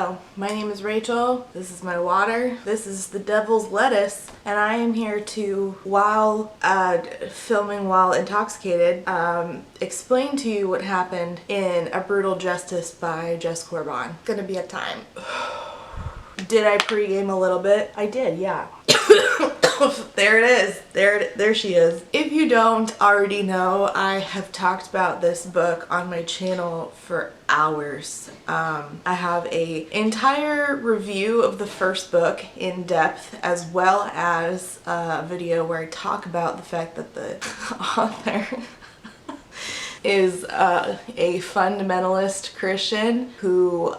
Hello, my name is Rachel, this is my water, this is the devil's lettuce, and I am here to, while filming while intoxicated, explain to you what happened in A Brutal Justice by Jess Corbin. It's gonna be a time. Did I pregame a little bit? I did, yeah. There it is. There she is. If you don't already know, I have talked about this book on my channel for hours. I have an entire review of the first book in depth, as well as a video where I talk about the fact that the author is a fundamentalist Christian who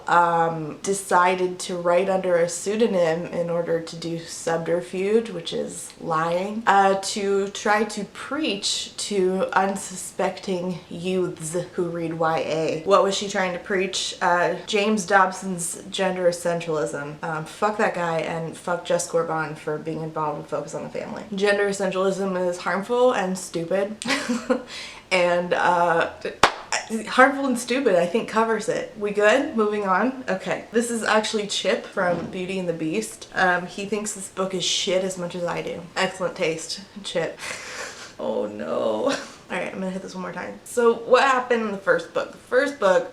decided to write under a pseudonym in order to do subterfuge, which is lying, to try to preach to unsuspecting youths who read YA. What was she trying to preach? James Dobson's gender essentialism. Fuck that guy and fuck Jess Corbin for being involved with Focus on the Family. Gender essentialism is harmful and stupid. And harmful and stupid, I think, covers it. We good? Moving on? Okay. This is actually Chip from Beauty and the Beast. He thinks this book is shit as much as I do. Excellent taste, Chip. Oh no. Alright, I'm gonna hit this one more time. So what happened in the first book? The first book,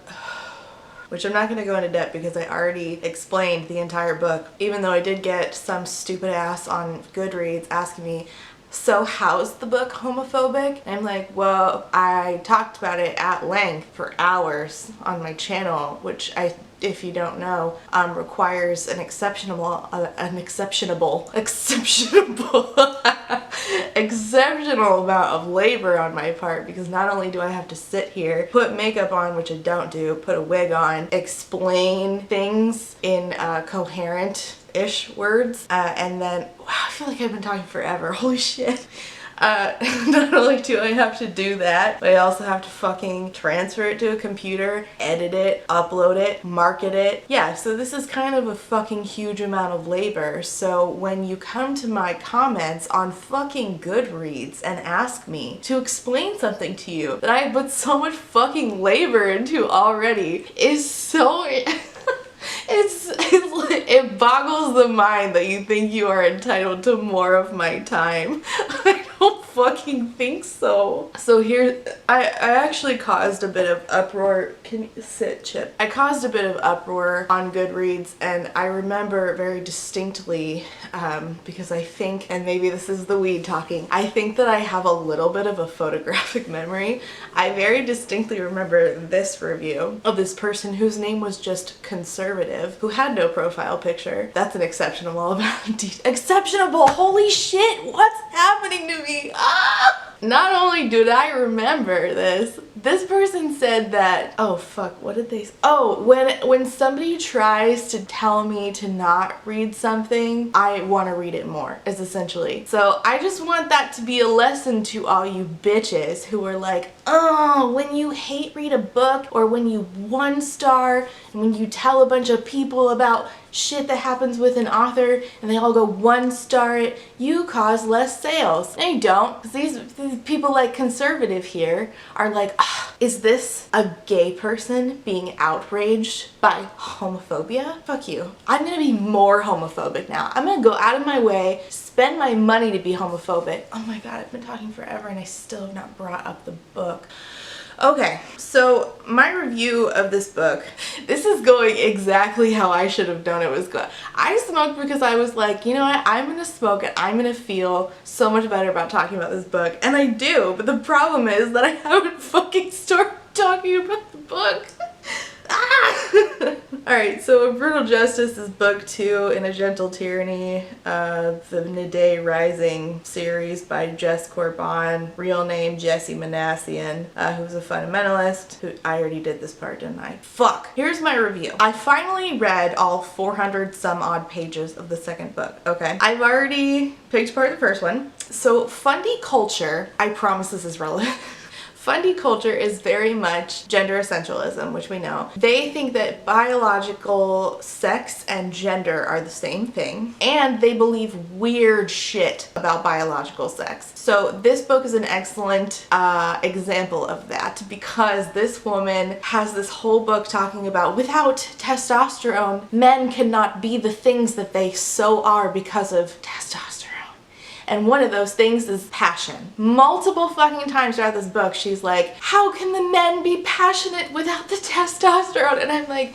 which I'm not going to go into depth because I already explained the entire book, even though I did get some stupid ass on Goodreads asking me, so how's the book homophobic? And I'm like, well, I talked about it at length for hours on my channel, which if you don't know, requires an exceptional amount of labor on my part, because not only do I have to sit here, put makeup on, which I don't do, put a wig on, explain things in coherent-ish words, and then, wow, I feel like I've been talking forever, holy shit. Not only do I have to do that, but I also have to fucking transfer it to a computer, edit it, upload it, market it. Yeah, so this is kind of a fucking huge amount of labor. So when you come to my comments on fucking Goodreads and ask me to explain something to you that I put so much fucking labor into already is so... It boggles the mind that you think you are entitled to more of my time. I don't fucking think so. So here, I actually caused a bit of uproar. Can you sit, Chip? I caused a bit of uproar on Goodreads, and I remember very distinctly, because I think, and maybe this is the weed talking, I think that I have a little bit of a photographic memory. I very distinctly remember this review of this person whose name was just Conservative, who had no profile picture. That's an exceptional amount of detail. Exceptional! Holy shit! What's happening to me? Ah! Not only did I remember this person said that, oh fuck, what did they say? Oh, when somebody tries to tell me to not read something, I want to read it more, is essentially. So I just want that to be a lesson to all you bitches who are like, oh, when you hate read a book, or when you 1-star, and when you tell a bunch of people about shit that happens with an author and they all go 1-star it, you cause less sales. No, you don't. Because these people like Conservative here are like, is this a gay person being outraged by homophobia? Fuck you. I'm gonna be more homophobic now. I'm gonna go out of my way, spend my money to be homophobic. Oh my god, I've been talking forever and I still have not brought up the book. Okay, so my review of this book, this is going exactly how I should have known it was going. I smoked because I was like, you know what, I'm gonna smoke and I'm gonna feel so much better about talking about this book, and I do, but the problem is that I haven't fucking started talking about the book. Alright, so A Brutal Justice is book 2 in A Gentle Tyranny of the Nide Rising series by Jess Corbin, real name Jesse Manassian, who's a fundamentalist, who I already did this part, didn't I? Fuck! Here's my review. I finally read all 400 some odd pages of the second book, okay? I've already picked apart the first one. So Fundie culture, I promise this is relevant. Fundie culture is very much gender essentialism, which we know. They think that biological sex and gender are the same thing, and they believe weird shit about biological sex. So this book is an excellent example of that, because this woman has this whole book talking about without testosterone, men cannot be the things that they so are because of testosterone. And one of those things is passion. Multiple fucking times throughout this book, she's like, how can the men be passionate without the testosterone? And I'm like,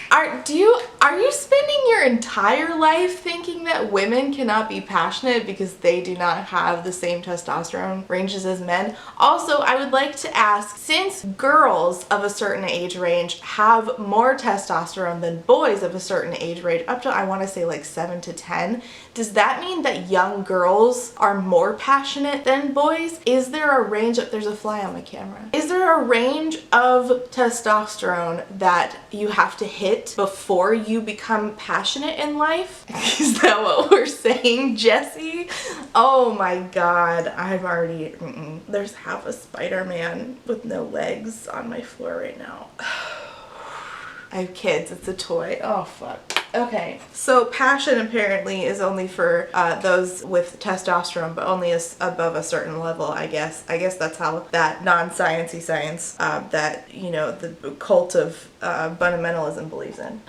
are you spending your entire life thinking that women cannot be passionate because they do not have the same testosterone ranges as men? Also, I would like to ask, since girls of a certain age range have more testosterone than boys of a certain age range, up to I want to say like 7 to 10, does that mean that young girls are more passionate than boys? Is there a range of, there's a fly on my camera. Is there a range of testosterone that you have to hit before you become passionate in life? Is that what we're saying, Jesse? Oh my god, I've already, there's half a Spider-Man with no legs on my floor right now. I have kids, it's a toy. Oh fuck. Okay, so passion apparently is only for those with testosterone, but only above a certain level, I guess. I guess that's how that non-sciencey science that, you know, the cult of fundamentalism believes in.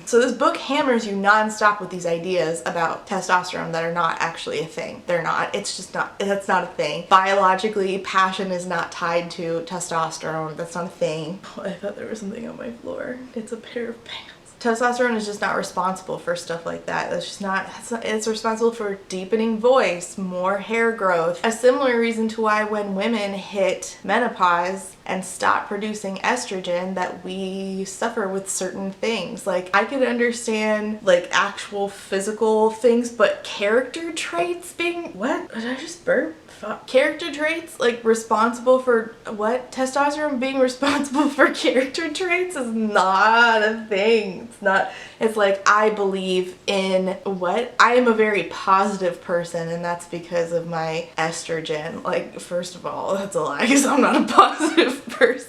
So this book hammers you non-stop with these ideas about testosterone that are not actually a thing. They're not. It's just not. That's not a thing. Biologically, passion is not tied to testosterone. That's not a thing. Oh, I thought there was something on my floor. It's a pair of pants. Testosterone is just not responsible for stuff like that. That's just not, it's responsible for deepening voice, more hair growth. A similar reason to why when women hit menopause and stop producing estrogen, that we suffer with certain things. Like, I could understand like actual physical things, but character traits being, what? Did I just burp? Fuck. Character traits, like responsible for what? Testosterone being responsible for character traits is not a thing. It's not, it's like, I believe in what? I am a very positive person, and that's because of my estrogen. Like, first of all, that's a lie, because I'm not a positive person.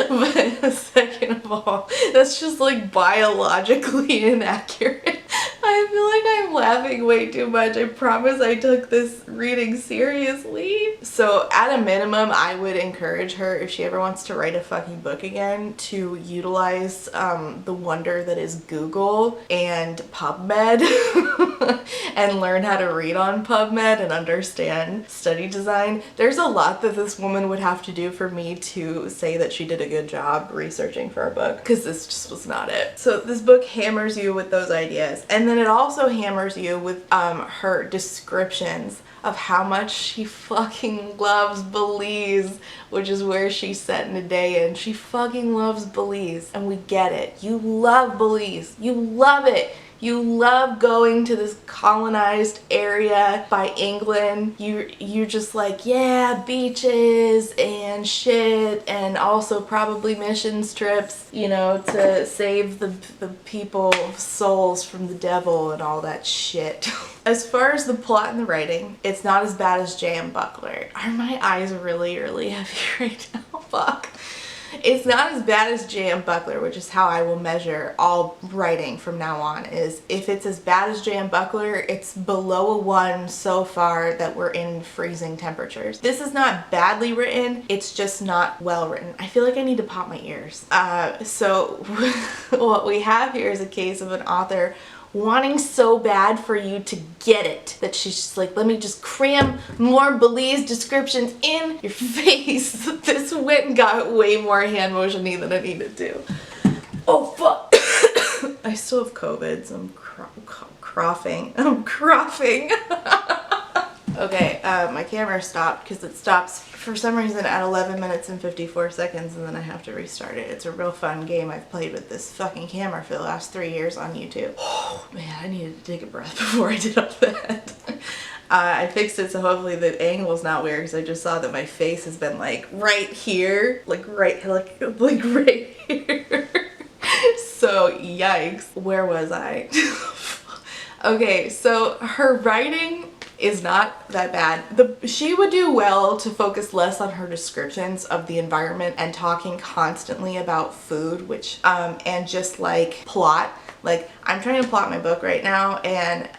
But second of all, that's just like biologically inaccurate. I feel like I'm laughing way too much. I promise I took this reading seriously. So at a minimum, I would encourage her, if she ever wants to write a fucking book again, to utilize the wonder that is Google and PubMed and learn how to read on PubMed and understand study design. There's a lot that this woman would have to do for me to say that she did a good job researching for a book, because this just was not it. So this book hammers you with those ideas, and then it also hammers you with her descriptions of how much she fucking loves Belize, which is where she's setting a day in. She fucking loves Belize, and we get it. You love Belize. You love it. You love going to this colonized area by England. You're just like, yeah, beaches and shit, and also probably mission trips, you know, to save the people's souls from the devil and all that shit. As far as the plot and the writing, it's not as bad as J.M. Buckler. Are my eyes really, really heavy right now? Fuck. It's not as bad as J.M. Buckler, which is how I will measure all writing from now on, is if it's as bad as J.M. Buckler, it's below a 1 so far that we're in freezing temperatures. This is not badly written, it's just not well written. I feel like I need to pop my ears. So what we have here is a case of an author wanting so bad for you to get it that she's just like, let me just cram more Belize descriptions in your face. This went and got way more hand motiony than I needed to. Oh fuck. I still have COVID, so I'm coughing. I'm coughing. Okay, my camera stopped because it stops for some reason at 11 minutes and 54 seconds, and then I have to restart it. It's a real fun game. I've played with this fucking camera for the last 3 years on YouTube. Oh man, I needed to take a breath before I did all that. I fixed it so hopefully the angle's not weird, because I just saw that my face has been like right here, like right here. So yikes. Where was I? Okay, so her writing is not that bad. She would do well to focus less on her descriptions of the environment and talking constantly about food, which and just like plot. Like, I'm trying to plot my book right now, and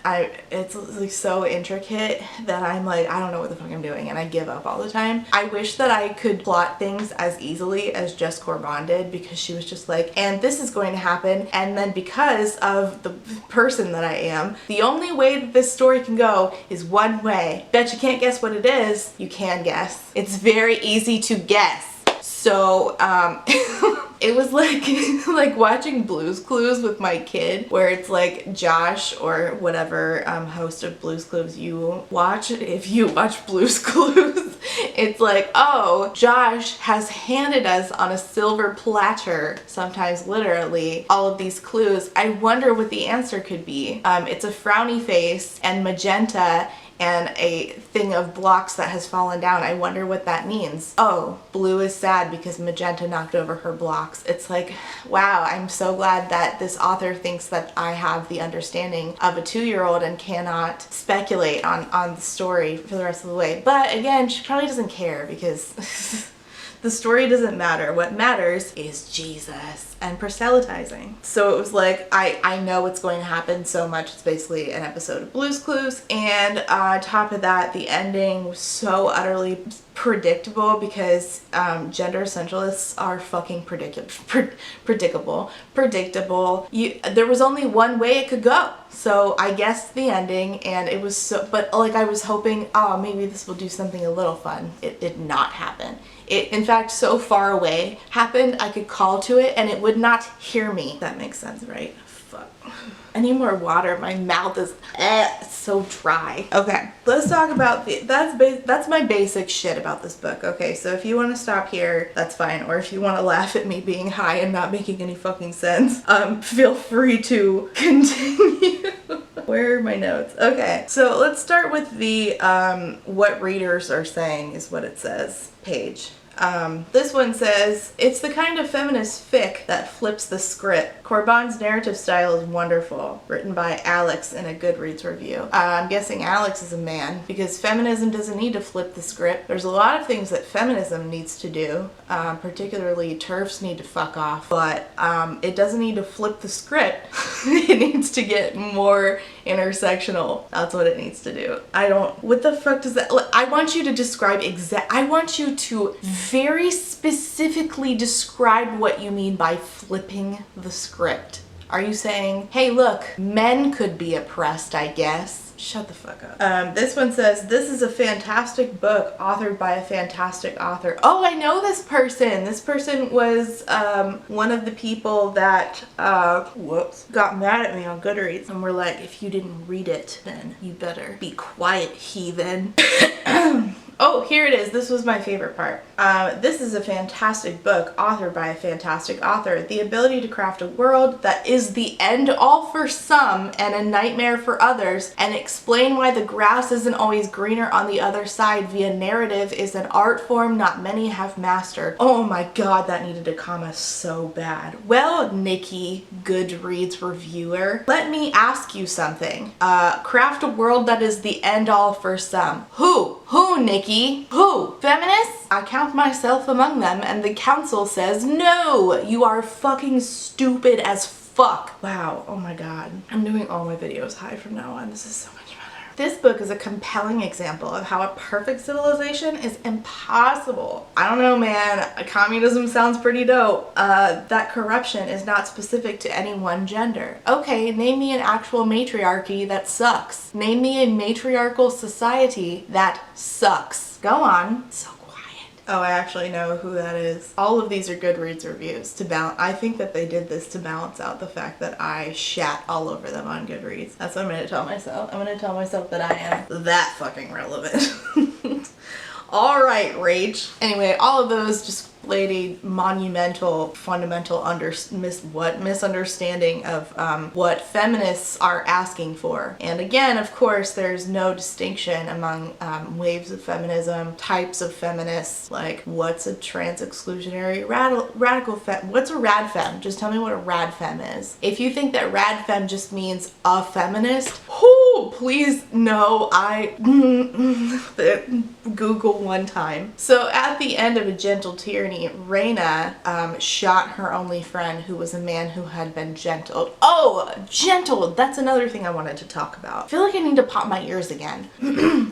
it's like so intricate that I'm like, I don't know what the fuck I'm doing, and I give up all the time. I wish that I could plot things as easily as Jess Corbin did, because she was just like, and this is going to happen, and then because of the person that I am, the only way that this story can go is one way. Bet you can't guess what it is. You can guess. It's very easy to guess. So, it was like watching Blue's Clues with my kid, where it's like Josh or whatever host of Blue's Clues you watch. If you watch Blue's Clues, it's like, oh, Josh has handed us on a silver platter, sometimes literally, all of these clues. I wonder what the answer could be. It's a frowny face and magenta and a thing of blocks that has fallen down. I wonder what that means. Oh, Blue is sad because Magenta knocked over her blocks. It's like, wow, I'm so glad that this author thinks that I have the understanding of a 2-year-old and cannot speculate on the story for the rest of the way. But again, she probably doesn't care, because the story doesn't matter. What matters is Jesus and proselytizing. So it was like, I know what's going to happen so much. It's basically an episode of Blue's Clues. And on top of that, the ending was so utterly predictable, because gender essentialists are fucking predictable. There was only one way it could go. So I guessed the ending, and it was so, but like I was hoping, oh, maybe this will do something a little fun. It did not happen. It, in fact, so far away happened, I could call to it and it would not hear me. That makes sense, right? Fuck. I need more water. My mouth is so dry. Okay, let's talk about that's my basic shit about this book. Okay, so if you want to stop here, that's fine. Or if you want to laugh at me being high and not making any fucking sense, feel free to continue. Where are my notes? Okay, so let's start with the what readers are saying is what it says page. This one says, it's the kind of feminist fic that flips the script. Corbin's narrative style is wonderful. Written by Alex in a Goodreads review. I'm guessing Alex is a man, because feminism doesn't need to flip the script. There's a lot of things that feminism needs to do, particularly TERFs need to fuck off, but it doesn't need to flip the script. It needs to get more intersectional. That's what it needs to do. What the fuck does that, I want you to describe I want you to very specifically describe what you mean by flipping the script. Are you saying, hey look, men could be oppressed, I guess? Shut the fuck up. This one says, this is a fantastic book authored by a fantastic author. Oh, I know this person. This person was one of the people that got mad at me on Goodreads and were like, if you didn't read it, then you better be quiet, heathen. Oh, here it is. This was my favorite part. This is a fantastic book authored by a fantastic author. The ability to craft a world that is the end all for some and a nightmare for others, and explain why the grass isn't always greener on the other side via narrative is an art form not many have mastered. Oh my god, that needed a comma so bad. Well, Nikki, Goodreads reviewer, let me ask you something. Craft a world that is the end all for some. Who? Who, Nikki? Who? Feminists? I count myself among them, and the council says no! You are fucking stupid as fuck. Wow, oh my god. I'm doing all my videos high from now on. This is so much better. This book is a compelling example of how a perfect civilization is impossible. I don't know, man. Communism sounds pretty dope. That corruption is not specific to any one gender. Okay, name me an actual matriarchy that sucks. Name me a matriarchal society that sucks. Go on. So quiet. Oh, I actually know who that is. All of these are Goodreads reviews to balance. I think that they did this to balance out the fact that I shat all over them on Goodreads. That's what I'm gonna tell myself. I'm gonna tell myself that I am that fucking relevant. Alright, Rach. Anyway, all of those just laid a monumental, fundamental misunderstanding of what feminists are asking for. And again, of course, there's no distinction among waves of feminism, types of feminists, like what's a trans-exclusionary radical fem? What's a rad fem? Just tell me what a rad fem is. If you think that rad fem just means a feminist, whoo! Oh, please, no, Google one time. So at the end of A Gentle Tyranny, Raina shot her only friend, who was a man who had been gentled. Oh, gentled! That's another thing I wanted to talk about. I feel like I need to pop my ears again.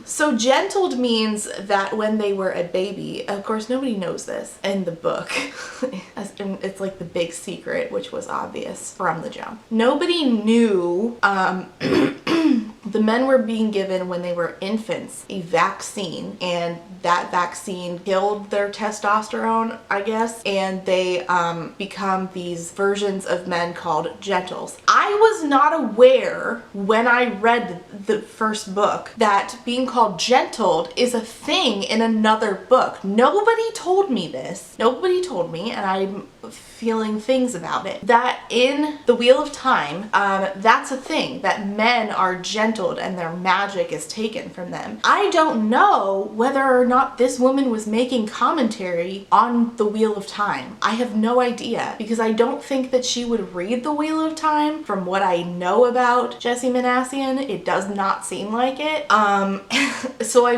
So gentled means that when they were a baby, of course nobody knows this in the book. It's like the big secret, which was obvious from the jump. Nobody knew the men were being given, when they were infants, a vaccine, and that vaccine killed their testosterone, I guess, and they become these versions of men called gentles. I was not aware when I read the first book that being called gentled is a thing in another book. Nobody told me this. Nobody told me, and I'm feeling things about it. That in the Wheel of Time, that's a thing, that men are gentled and their magic is taken from them. I don't know whether or not this woman was making commentary on the Wheel of Time. I have no idea, because I don't think that she would read the Wheel of Time. From what I know about Jessie Manassian, it does not seem like it. So I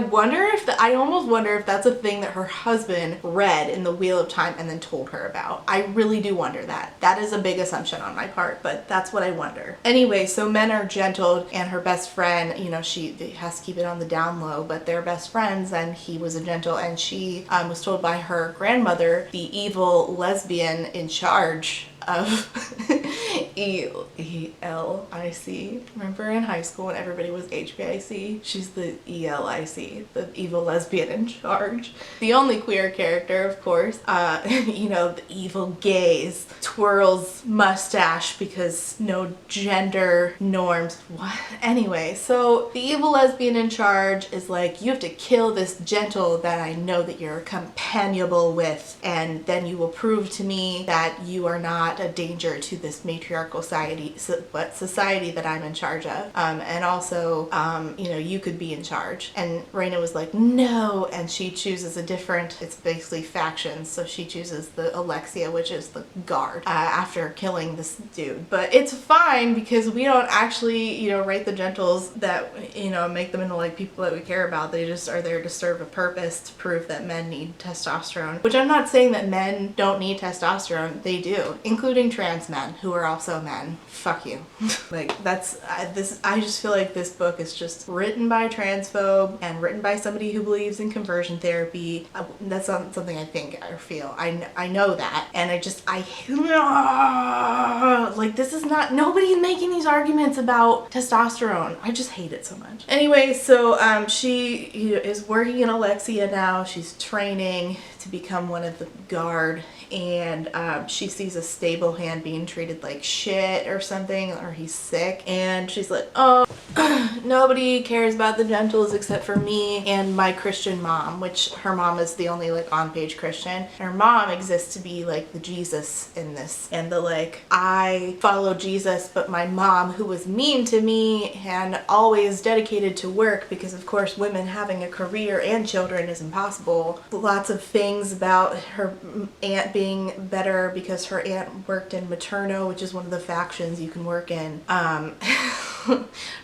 almost wonder if that's a thing that her husband read in the Wheel of Time and then told her about. I really do wonder that. That is a big assumption on my part, but that's what I wonder. Anyway, so men are gentled, and her best friend, you know, she has to keep it on the down low, but they're best friends, and he was a gentle, and she was told by her grandmother, the evil lesbian in charge of ELIC. Remember in high school when everybody was HBIC? She's the ELIC, the evil lesbian in charge. The only queer character, of course. You know, the evil gaze, twirls mustache because no gender norms. What? Anyway, so the evil lesbian in charge is like, you have to kill this gentle that I know that you're companionable with, and then you will prove to me that you are not a danger to this matriarchal society that I'm in charge of. And also, you know, you could be in charge. And Raina was like, no, and she chooses a different, it's basically factions, so she chooses the Alexia, which is the guard, after killing this dude. But it's fine, because we don't actually, you know, rate the gentles that, you know, make them into like people that we care about. They just are there to serve a purpose, to prove that men need testosterone, which I'm not saying that men don't need testosterone. They do, including trans men who are also men. Fuck you. Like, that's I just feel like this book is just written by a transphobe and written by somebody who believes in conversion therapy. That's not something I think or feel. I know that, and like, this is not, nobody's making these arguments about testosterone. I just hate it so much. Anyway, so she is working in Alexia now. She's training to become one of the guard, and she sees a stable hand being treated like shit or something, or he's sick, and she's like, oh, nobody cares about the gentles except for me and my Christian mom, which her mom is the only like on-page Christian. Her mom exists to be like the Jesus in this, and the like, I follow Jesus, but my mom, who was mean to me and always dedicated to work, because of course women having a career and children is impossible. Lots of things about her aunt being better because her aunt worked in Materno, which is one of the factions you can work in.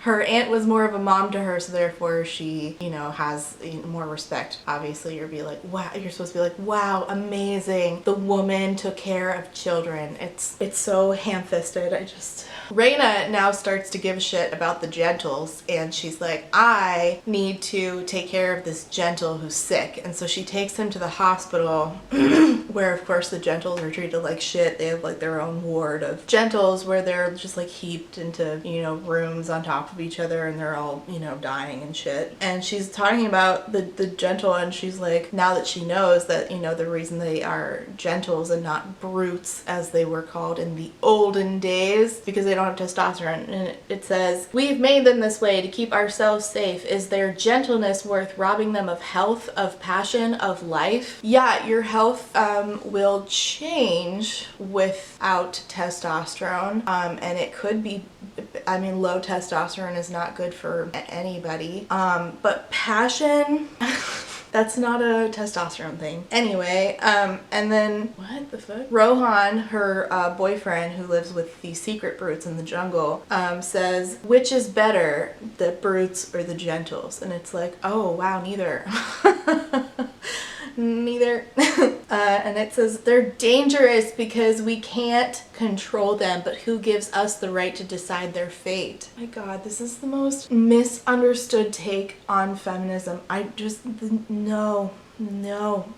Her aunt was more of a mom to her, so therefore she, you know, has more respect. Obviously, you're supposed to be like, wow, amazing. The woman took care of children. It's so ham-fisted. Raina now starts to give a shit about the gentles, and she's like, I need to take care of this gentle who's sick. And so she takes him to the hospital where of course the gentles are treated like shit. They have like their own ward of gentles where they're just like heaped into, you know, rooms on top of each other, and they're all, you know, dying and shit. And she's talking about the gentle, and she's like, now that she knows that, you know, the reason they are gentles and not brutes as they were called in the olden days, because they don't have testosterone. And it says, we've made them this way to keep ourselves safe. Is their gentleness worth robbing them of health, of passion, of life? Yeah, your health will change without testosterone, and it could be, I mean, low testosterone is not good for anybody, but passion That's not a testosterone thing. Anyway, and then, what the fuck? Rohan, her boyfriend who lives with the secret brutes in the jungle, says, which is better, the brutes or the gentles? And it's like, oh wow, neither. Neither. And it says, they're dangerous because we can't control them, but who gives us the right to decide their fate? My God, this is the most misunderstood take on feminism. No,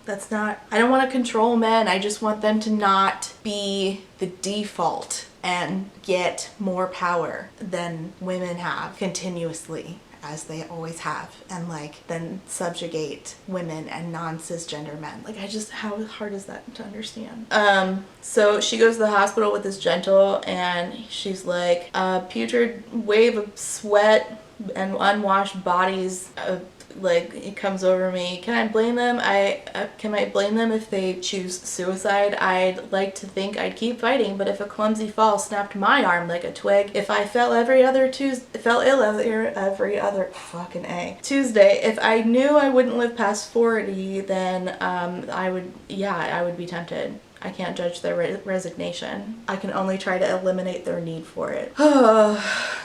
that's not, I don't want to control men. I just want them to not be the default and get more power than women have continuously, as they always have, and like then subjugate women and non-cisgender men. Like how hard is that to understand? So she goes to the hospital with this gentle, and she's like, a putrid wave of sweat and unwashed bodies like it comes over me. Can I blame them? Can I blame them if they choose suicide? I'd like to think I'd keep fighting, but if a clumsy fall snapped my arm like a twig, if I fell ill every other Tuesday, if I knew I wouldn't live past 40, then I would be tempted. I can't judge their resignation. I can only try to eliminate their need for it.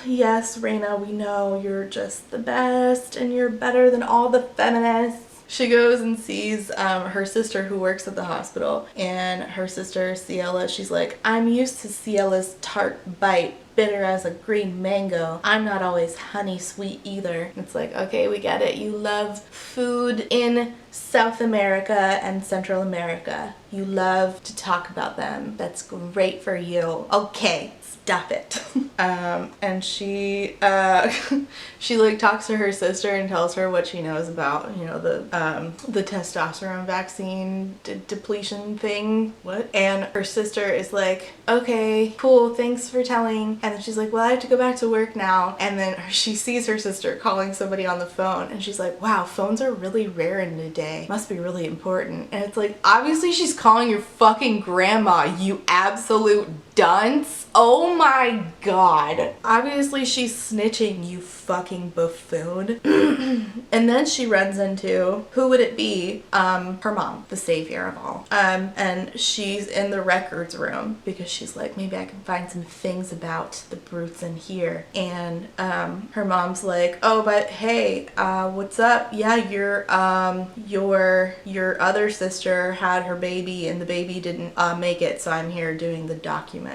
Yes, Reina, we know you're just the best and you're better than all the feminists. She goes and sees her sister who works at the hospital, and her sister, Ciela, she's like, I'm used to Ciela's tart bite, bitter as a green mango. I'm not always honey sweet either. It's like, okay, we get it. You love food in South America and Central America. You love to talk about them. That's great for you. Okay, stop it. And she she like talks to her sister and tells her what she knows about, you know, the testosterone vaccine depletion thing. What? And her sister is like, okay, cool, thanks for telling. And then she's like, well, I have to go back to work now. And then she sees her sister calling somebody on the phone, and she's like, wow, phones are really rare in the day. Must be really important. And it's like, obviously she's calling your fucking grandma, you absolute dunce. Oh my God. Obviously she's snitching, you fucking buffoon. And then she runs into, who would it be? Her mom, the savior of all. And she's in the records room because she's like, maybe I can find some things about the brutes in here. And her mom's like, oh, but hey, what's up? Yeah, your other sister had her baby and the baby didn't make it, so I'm here doing the documents.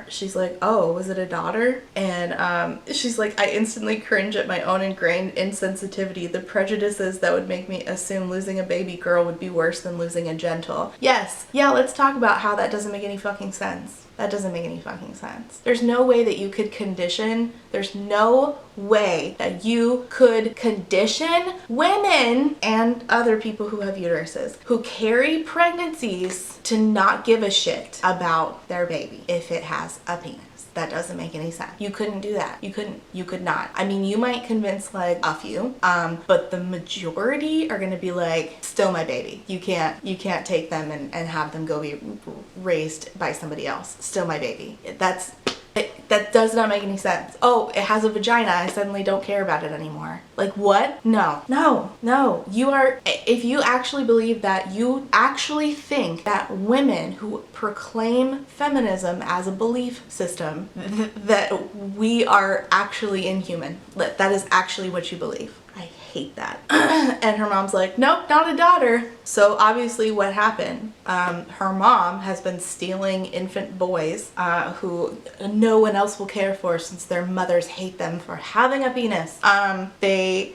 She's like, oh, was it a daughter? And she's like, I instantly cringe at my own ingrained insensitivity, the prejudices that would make me assume losing a baby girl would be worse than losing a gentle. Yes, yeah, let's talk about how that doesn't make any fucking sense. That doesn't make any fucking sense. There's no way that you could condition, there's no way that you could condition women and other people who have uteruses, who carry pregnancies, to not give a shit about their baby if it has a penis. That doesn't make any sense. You couldn't do that. You could not. I mean, you might convince like a few, but the majority are gonna be like, still my baby. You can't take them and have them go be raised by somebody else. Still my baby. That does not make any sense. Oh, it has a vagina, I suddenly don't care about it anymore. Like what? No. You are, if you actually believe that, you actually think that women who proclaim feminism as a belief system, that we are actually inhuman. That is actually what you believe. I hate that. And her mom's like, nope, not a daughter. So obviously what happened? Her mom has been stealing infant boys who no one else will care for since their mothers hate them for having a penis. She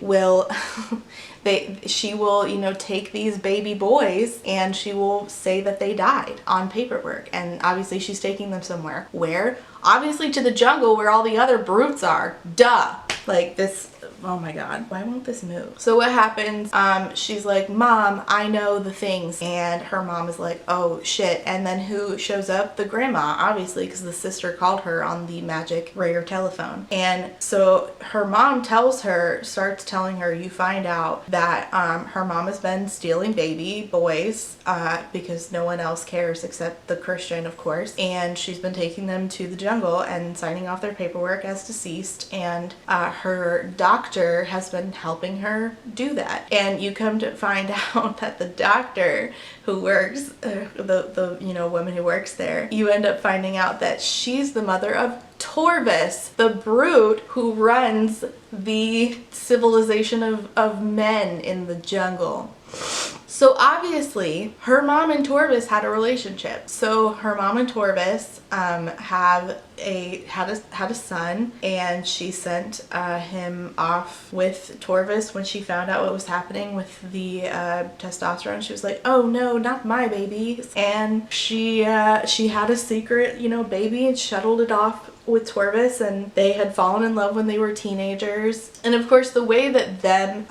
will, you know, take these baby boys and she will say that they died on paperwork. And obviously she's taking them somewhere. Where? Obviously to the jungle where all the other brutes are. Duh. Like this. Oh my God, why won't this move? So what happens, she's like, Mom, I know the things. And her mom is like, oh shit. And then who shows up? The grandma, obviously, because the sister called her on the magic rare telephone. And so her mom starts telling her, you find out that her mom has been stealing baby boys because no one else cares except the Christian, of course. And she's been taking them to the jungle and signing off their paperwork as deceased. And her doctor doctor has been helping her do that. And you come to find out that the doctor who works, the woman who works there, you end up finding out that she's the mother of Torvis, the brute who runs the civilization of men in the jungle. So obviously, her mom and Torvis had a relationship. So her mom and Torvis had a son, and she sent him off with Torvis when she found out what was happening with the testosterone. She was like, "Oh no, not my baby!" And she had a secret, baby, and shuttled it off with Torvis, and they had fallen in love when they were teenagers. And of course, the way that them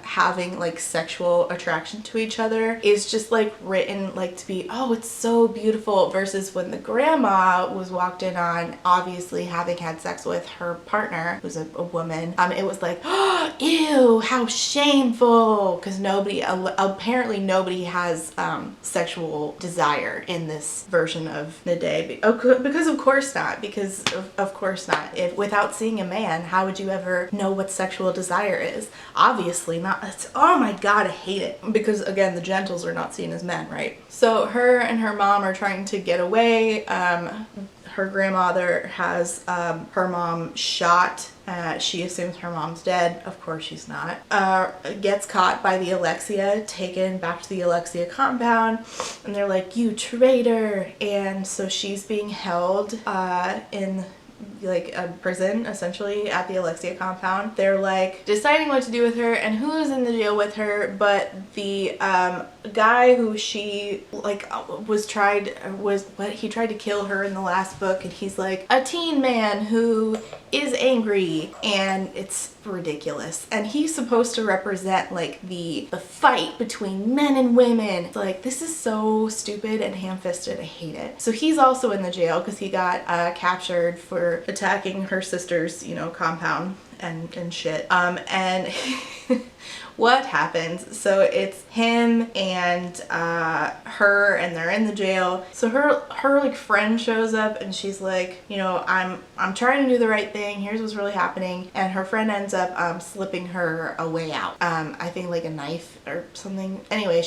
having like sexual attraction to each other is just like written like to be, oh, it's so beautiful, versus when the grandma was walked in on, obviously having had sex with her partner, who's a woman, it was like, oh, ew, how shameful, because apparently nobody has sexual desire in this version of Nade, because of course not, because of course not. If without seeing a man, how would you ever know what sexual desire is? Obviously not. Oh my god, I hate it, because again, the gentles are not seen as men, right? So her and her mom are trying to get away. Her grandmother has her mom shot. She assumes her mom's dead. Of course she's not. Gets caught by the Alexia, taken back to the Alexia compound, and they're like, "You traitor!" And so she's being held in like a prison essentially at the Alexia compound. They're like deciding what to do with her and who's in the jail with her, but the guy who she like he tried to kill her in the last book, and he's like a teen man who is angry, and it's ridiculous. And he's supposed to represent like the fight between men and women. It's like, this is so stupid and ham-fisted. I hate it. So he's also in the jail because he got captured for attacking her sister's compound and shit. And what happens? So it's him and her, and they're in the jail. So her like friend shows up, and she's like, I'm trying to do the right thing. Here's what's really happening. And her friend ends up slipping her a way out. I think like a knife or something. Anyway,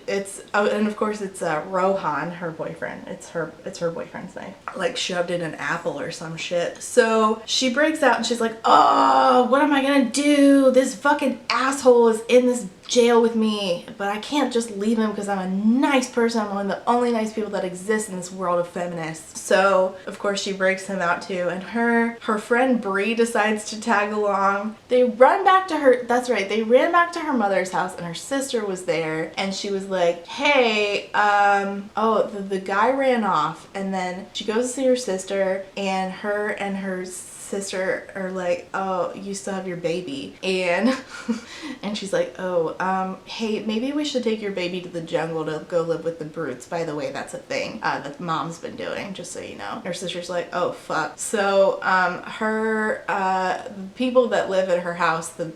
and of course it's Rohan, her boyfriend. It's her boyfriend's knife. Like shoved in an apple or some shit. So she breaks out and she's like, oh, what am I gonna do? This fucking asshole is in this jail with me, but I can't just leave him because I'm a nice person. I'm one of the only nice people that exist in this world of feminists. So of course she breaks him out too, and her friend Bree decides to tag along. They run back to her, that's right, they ran back to her mother's house, and her sister was there, and she was like, hey, the guy ran off. And then she goes to see her sister, and her sister are like, oh, you still have your baby. And she's like, oh, hey, maybe we should take your baby to the jungle to go live with the brutes. By the way, that's a thing that mom's been doing, just so you know. Her sister's like, oh fuck. So her people that live at her house, the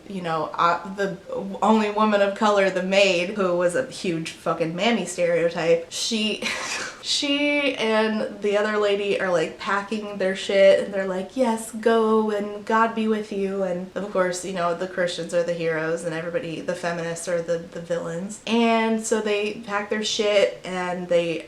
only woman of color, the maid, who was a huge fucking mammy stereotype, she and the other lady are like packing their shit, and they're like, yes, go, and God be with you. And of course, the Christians are the heroes, and everybody, the feminists, are the villains. And so they pack their shit, and they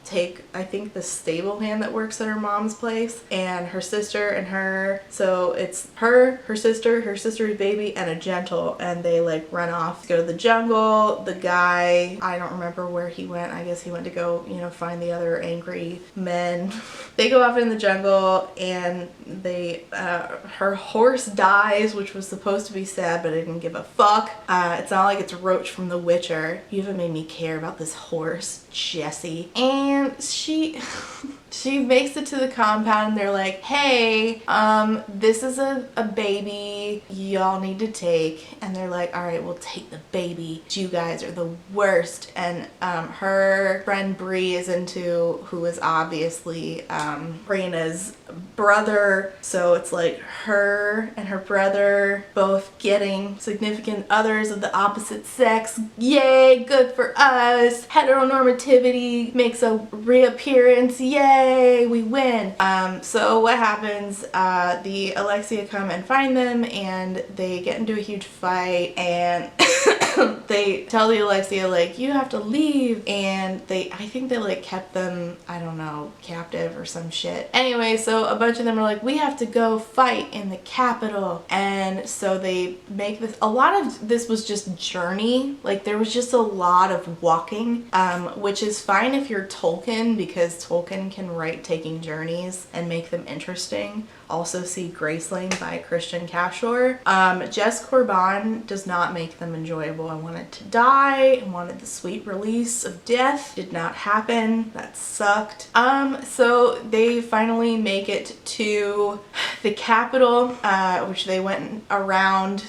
take, I think, the stable hand that works at her mom's place, and her sister and her. So it's her sister's baby, and a gentle, and they like run off to go to the jungle. The guy, I don't remember where he went. I guess he went to go, find the other angry men. They go off in the jungle, and her horse dies, which was supposed to be sad, but I didn't give a fuck. It's not like it's Roach from The Witcher. You haven't made me care about this horse, Jessie. And she makes it to the compound, and they're like, hey, this is a baby y'all need to take. And they're like, all right, we'll take the baby. You guys are the worst. And her friend Bree who is obviously Reina's brother. So it's like her and her brother both getting significant others of the opposite sex, yay, good for us. Heteronormativity makes a reappearance, yay, we win. So what happens, the Alexia come and find them, and they get into a huge fight, and they tell the Alexia, like, you have to leave, and I think they like kept them, I don't know, captive or some shit. Anyway, so a bunch of them are like, we have to go fight in the capital, and so they make this, a lot of this was just journey, like there was just a lot of walking, which is fine if you're Tolkien, because Tolkien can write taking journeys and make them interesting. Also see Graceling by Christian Cashore. Jess Corbin does not make them enjoyable. I wanted to die. I wanted the sweet release of death. Did not happen. That sucked. So they finally make it to the capital, which they went around.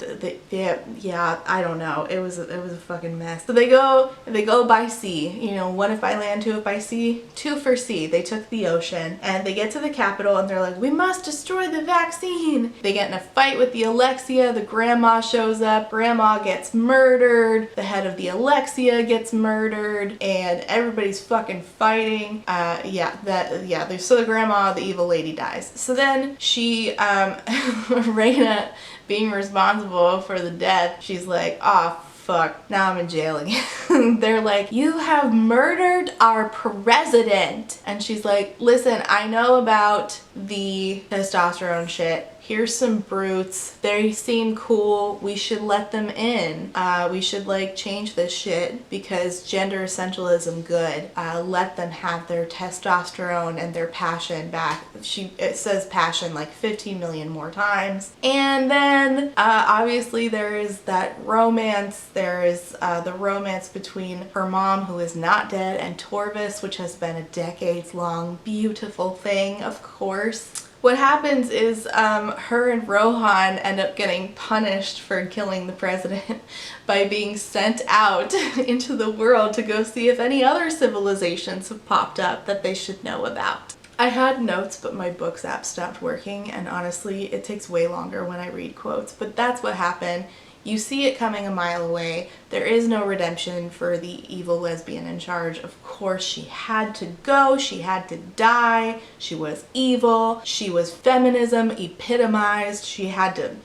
Yeah, I don't know. It was a fucking mess. So they go by sea. You know, one if by land, two if by sea. Two for sea. They took the ocean, and they get to the capital, and they're like, we must destroy the vaccine. They get in a fight with the Alexia. The grandma shows up. Grandma gets murdered. The head of the Alexia gets murdered, and everybody's fucking fighting. So the grandma, the evil lady, dies. So then she, Raina, being responsible for the death, she's like, oh fuck, now I'm in jail again. They're like, you have murdered our president. And she's like, listen, I know about the testosterone shit. Here's some brutes. They seem cool. We should let them in. We should like change this shit because gender essentialism good. Let them have their testosterone and their passion back. It says passion like 15 million more times. And then obviously there is that romance. There is the romance between her mom, who is not dead, and Torvis, which has been a decades-long beautiful thing, of course. What happens is her and Rohan end up getting punished for killing the president by being sent out into the world to go see if any other civilizations have popped up that they should know about. I had notes, but my books app stopped working, and honestly, it takes way longer when I read quotes, but that's what happened. You see it coming a mile away. There is no redemption for the evil lesbian in charge. Of course, she had to go. She had to die. She was evil. She was feminism epitomized. She had to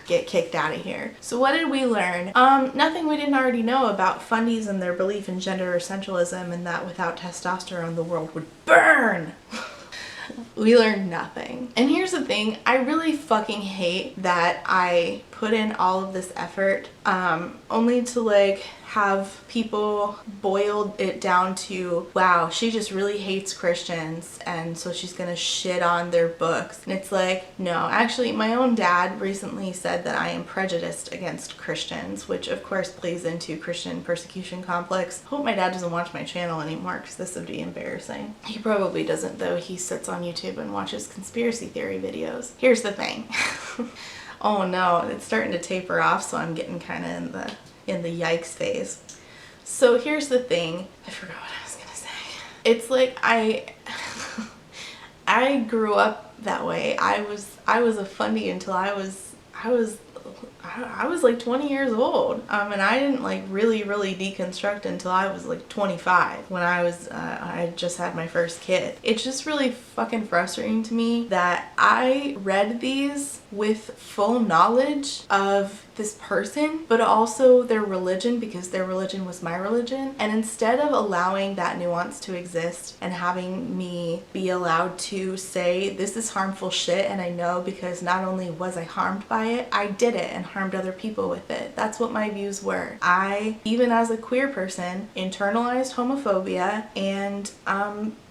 get kicked out of here. So what did we learn? Nothing we didn't already know about fundies and their belief in gender essentialism, and that without testosterone, the world would burn. We learned nothing. And here's the thing, I really fucking hate that I put in all of this effort only to like have people boiled it down to, wow, she just really hates Christians and so she's gonna shit on their books. And it's like, no, actually my own dad recently said that I am prejudiced against Christians, which of course plays into Christian persecution complex. Hope my dad doesn't watch my channel anymore because this would be embarrassing. He probably doesn't though. He sits on YouTube and watches conspiracy theory videos. Here's the thing. Oh no, it's starting to taper off, so I'm getting kind of in the yikes phase. So here's the thing. I forgot what I was gonna say. It's like I grew up that way. I was a fundie until I was like 20 years old, and I didn't like really deconstruct until I was like 25 when I just had my first kid. It's just really fucking frustrating to me that I read these with full knowledge of this person, but also their religion, because their religion was my religion, and instead of allowing that nuance to exist and having me be allowed to say this is harmful shit, and I know because not only was I harmed by it, I did it and harmed other people with it. That's what my views were. I, even as a queer person, internalized homophobia and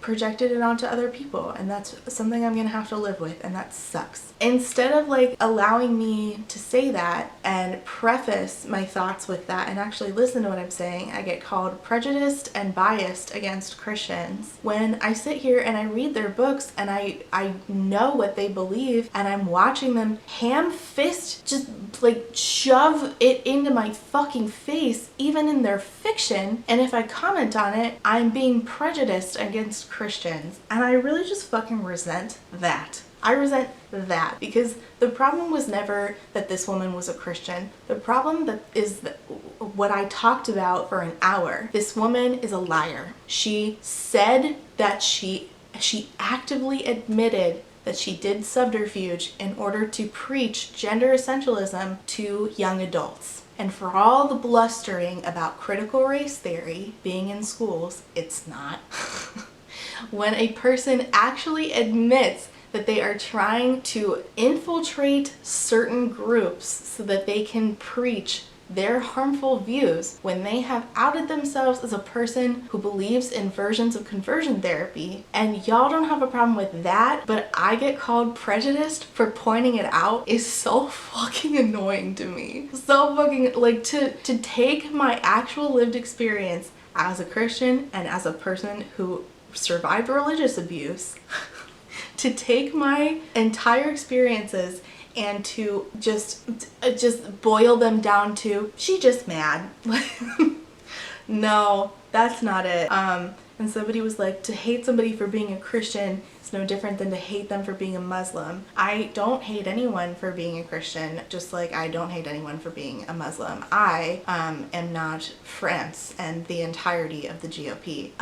projected it onto other people, and that's something I'm gonna have to live with, and that sucks. Instead of like allowing me to say that and preface my thoughts with that and actually listen to what I'm saying, I get called prejudiced and biased against Christians. When I sit here and I read their books and I know what they believe, and I'm watching them ham-fist just like shove it into my fucking face, even in their fiction, and if I comment on it, I'm being prejudiced against Christians, and I really just fucking resent that. I resent that, because the problem was never that this woman was a Christian. The problem is what I talked about for an hour. This woman is a liar. She said that she actively admitted that she did subterfuge in order to preach gender essentialism to young adults. And for all the blustering about critical race theory being in schools, it's not. When a person actually admits that they are trying to infiltrate certain groups so that they can preach their harmful views, when they have outed themselves as a person who believes in versions of conversion therapy, and y'all don't have a problem with that, but I get called prejudiced for pointing it out, is so fucking annoying to me. So fucking, like, to take my actual lived experience as a Christian and as a person who survived religious abuse, to take my entire experiences and to just boil them down to, she just mad. No, that's not it. And somebody was like, to hate somebody for being a Christian is no different than to hate them for being a Muslim. I don't hate anyone for being a Christian, just like I don't hate anyone for being a Muslim. I am not France and the entirety of the GOP.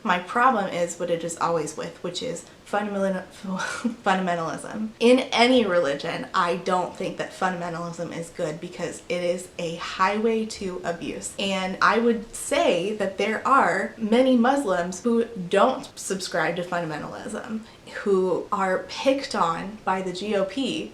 My problem is what it is always with, which is fundamentalism. In any religion, I don't think that fundamentalism is good, because it is a highway to abuse. And I would say that there are many Muslims who don't subscribe to fundamentalism, who are picked on by the GOP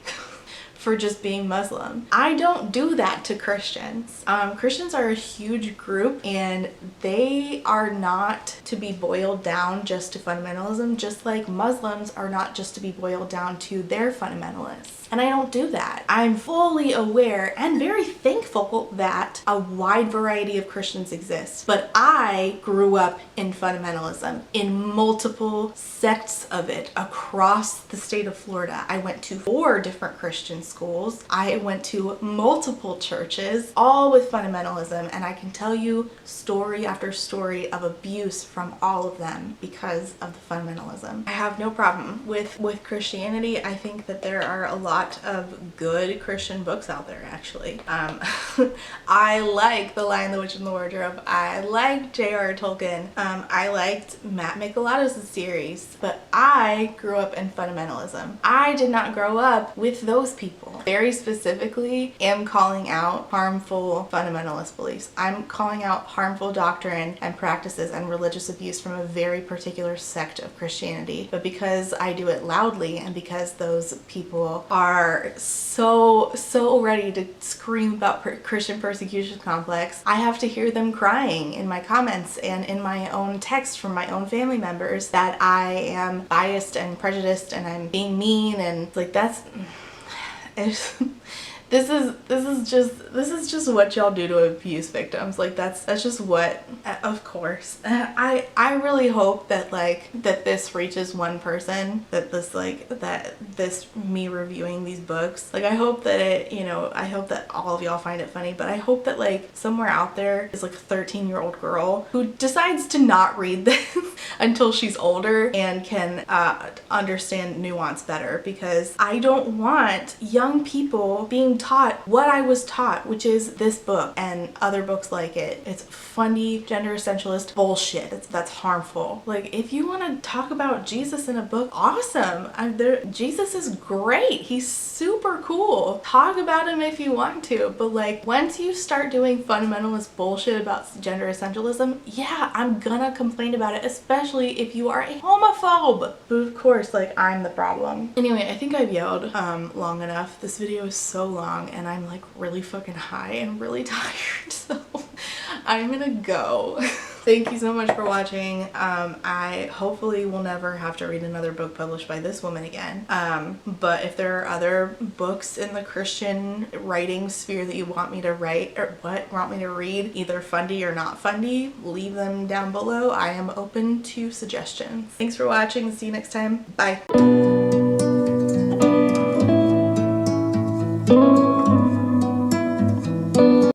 for just being Muslim. I don't do that to Christians. Christians are a huge group, and they are not to be boiled down just to fundamentalism, just like Muslims are not just to be boiled down to their fundamentalists. And I don't do that. I'm fully aware and very thankful that a wide variety of Christians exist. But I grew up in fundamentalism, in multiple sects of it across the state of Florida. I went to 4 different Christian schools. I went to multiple churches, all with fundamentalism, and I can tell you story after story of abuse from all of them because of the fundamentalism. I have no problem with Christianity. I think that there are a lot of good Christian books out there, actually. I like The Lion, the Witch, and the Wardrobe. I liked J.R.R. Tolkien. I liked Matt Michelotto's series, but I grew up in fundamentalism. I did not grow up with those people. Very specifically, am calling out harmful fundamentalist beliefs. I'm calling out harmful doctrine and practices and religious abuse from a very particular sect of Christianity. But because I do it loudly, and because those people are so ready to scream about Christian persecution complex, I have to hear them crying in my comments and in my own text from my own family members that I am biased and prejudiced and I'm being mean, and like that's this is just what y'all do to abuse victims. Like that's just what, of course. I really hope that that this reaches one person, that this me reviewing these books, like I hope that it, I hope that all of y'all find it funny, but I hope that somewhere out there is a 13-year-old girl who decides to not read this until she's older and can understand nuance better, because I don't want young people being taught what I was taught, which is this book and other books like it. It's Fundie gender essentialist bullshit. That's harmful. Like, if you want to talk about Jesus in a book, awesome. Jesus is great. He's super cool. Talk about him if you want to, but once you start doing fundamentalist bullshit about gender essentialism, yeah, I'm gonna complain about it, especially if you are a homophobe. But of course, I'm the problem. Anyway, I think I've yelled long enough. This video is so long and I'm really fucking high and really tired, so I'm gonna go. Thank you so much for watching. I hopefully will never have to read another book published by this woman again. But if there are other books in the Christian writing sphere that you want me to write, or want me to read, either Fundie or not Fundie, leave them down below. I am open to suggestions. Thanks for watching. See you next time. Bye.